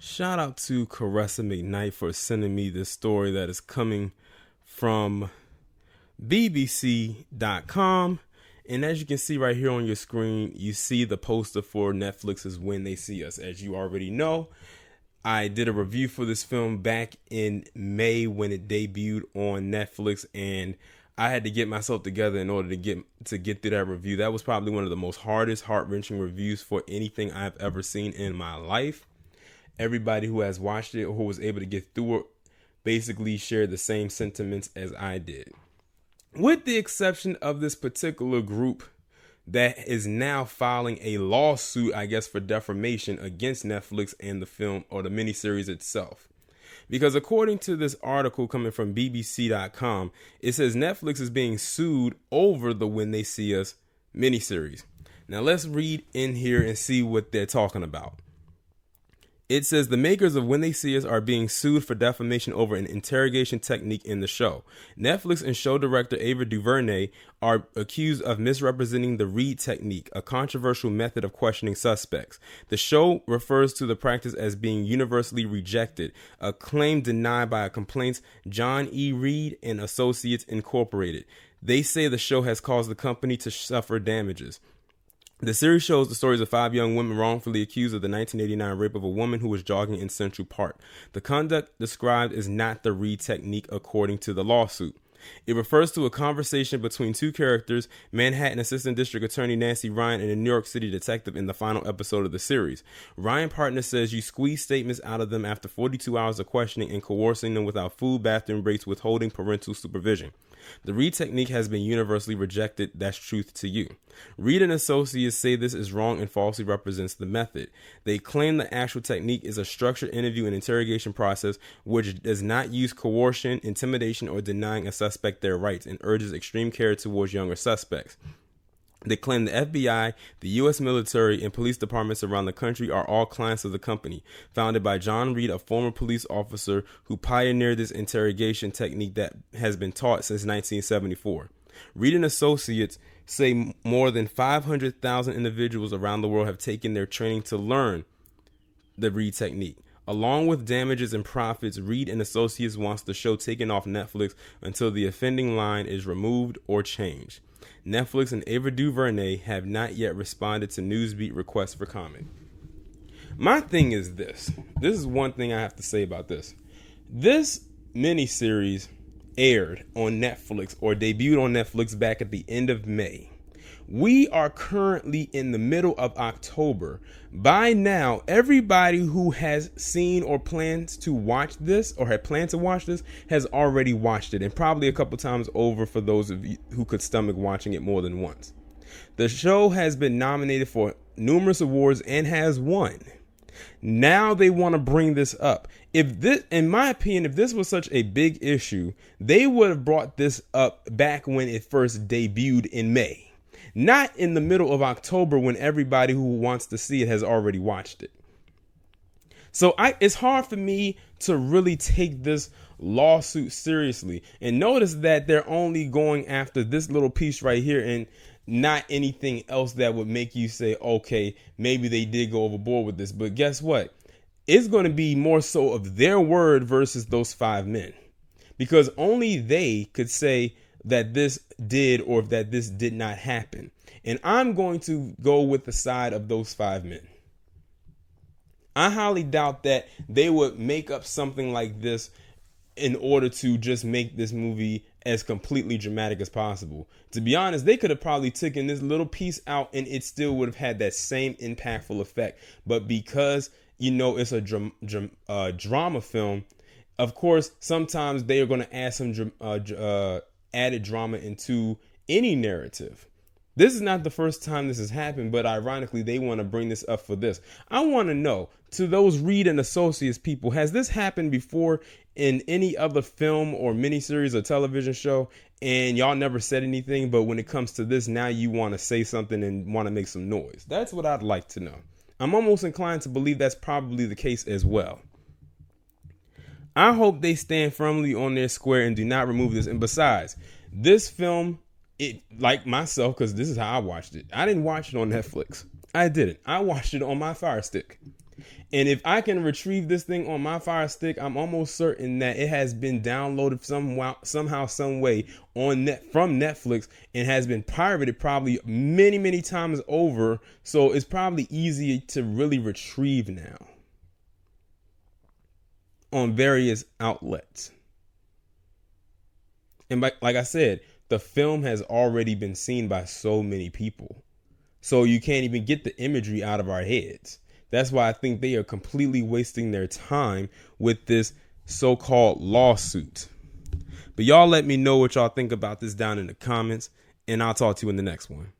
Shout out to Caressa McKnight for sending me this story that is coming from BBC.com. And as you can see right here on your screen, you see the poster for Netflix's When They See Us. As you already know, I did a review for this film back in May when it debuted on Netflix, and I had to get myself together in order to get through that review. That was probably one of the most hardest, heart-wrenching reviews for anything I've ever seen in my life. Everybody who has watched it or who was able to get through it basically shared the same sentiments as I did. With the exception of this particular group that is now filing a lawsuit, I guess, for defamation against Netflix and the film or the miniseries itself. Because according to this article coming from BBC.com, it says Netflix is being sued over the When They See Us miniseries. Now let's read in here and see what they're talking about. It says the makers of When They See Us are being sued for defamation over an interrogation technique in the show. Netflix and show director Ava DuVernay are accused of misrepresenting the Reid technique, a controversial method of questioning suspects. The show refers to the practice as being universally rejected, a claim denied by a complaints John E. Reid and Associates Incorporated. They say the show has caused the company to suffer damages. The series shows the stories of 5 young women wrongfully accused of the 1989 rape of a woman who was jogging in Central Park. The conduct described is not the Reid technique according to the lawsuit. It refers to a conversation between two characters, Manhattan Assistant District Attorney Nancy Ryan and a New York City detective in the final episode of the series. Ryan partner says you squeeze statements out of them after 42 hours of questioning and coercing them without food, bathroom breaks, withholding parental supervision. The Reid technique has been universally rejected. That's truth to you. Reid and Associates say this is wrong and falsely represents the method. They claim the actual technique is a structured interview and interrogation process which does not use coercion, intimidation, or denying a suspect their rights and urges extreme care towards younger suspects. They claim the FBI, the U.S. military, and police departments around the country are all clients of the company, founded by John Reid, a former police officer who pioneered this interrogation technique that has been taught since 1974. Reid and Associates say more than 500,000 individuals around the world have taken their training to learn the Reid technique. Along with damages and profits, Reid and Associates wants the show taken off Netflix until the offending line is removed or changed. Netflix and Ava DuVernay have not yet responded to Newsbeat requests for comment. My thing is this. This is one thing I have to say about this. This miniseries aired on Netflix or debuted on Netflix back at the end of May. We are currently in the middle of October. By now, everybody who has seen or plans to watch this or had planned to watch this has already watched it, and probably a couple times over for those of you who could stomach watching it more than once. The show has been nominated for numerous awards and has won. Now they want to bring this up. If this, in my opinion, if this was such a big issue, they would have brought this up back when it first debuted in May. Not in the middle of October when everybody who wants to see it has already watched it. So it's hard for me to really take this lawsuit seriously. And notice that they're only going after this little piece right here and not anything else that would make you say, okay, maybe they did go overboard with this. But guess what? It's going to be more so of their word versus those 5 men. Because only they could say that this did or that this did not happen. And I'm going to go with the side of those 5 men. I highly doubt that they would make up something like this in order to just make this movie as completely dramatic as possible. To be honest, they could have probably taken this little piece out and it still would have had that same impactful effect. But because, it's a drama film, of course, sometimes they are going to add some added drama into any narrative. This is not the first time this has happened, but ironically, they want to bring this up for this. I want to know, to those Reid and Associates people, has this happened before in any other film or miniseries or television show, and y'all never said anything, but when it comes to this, now you want to say something and want to make some noise? That's what I'd like to know. I'm almost inclined to believe that's probably the case as well. I hope they stand firmly on their square and do not remove this. And besides, this film, it, like myself, because this is how I watched it. I didn't watch it on Netflix. I didn't. I watched it on my Fire Stick. And if I can retrieve this thing on my Fire Stick, I'm almost certain that it has been downloaded somehow, some way from Netflix and has been pirated probably many, many times over. So it's probably easy to really retrieve now on various outlets. And like I said, the film has already been seen by so many people. So you can't even get the imagery out of our heads. That's why I think they are completely wasting their time with this so-called lawsuit. But y'all let me know what y'all think about this down in the comments, and I'll talk to you in the next one.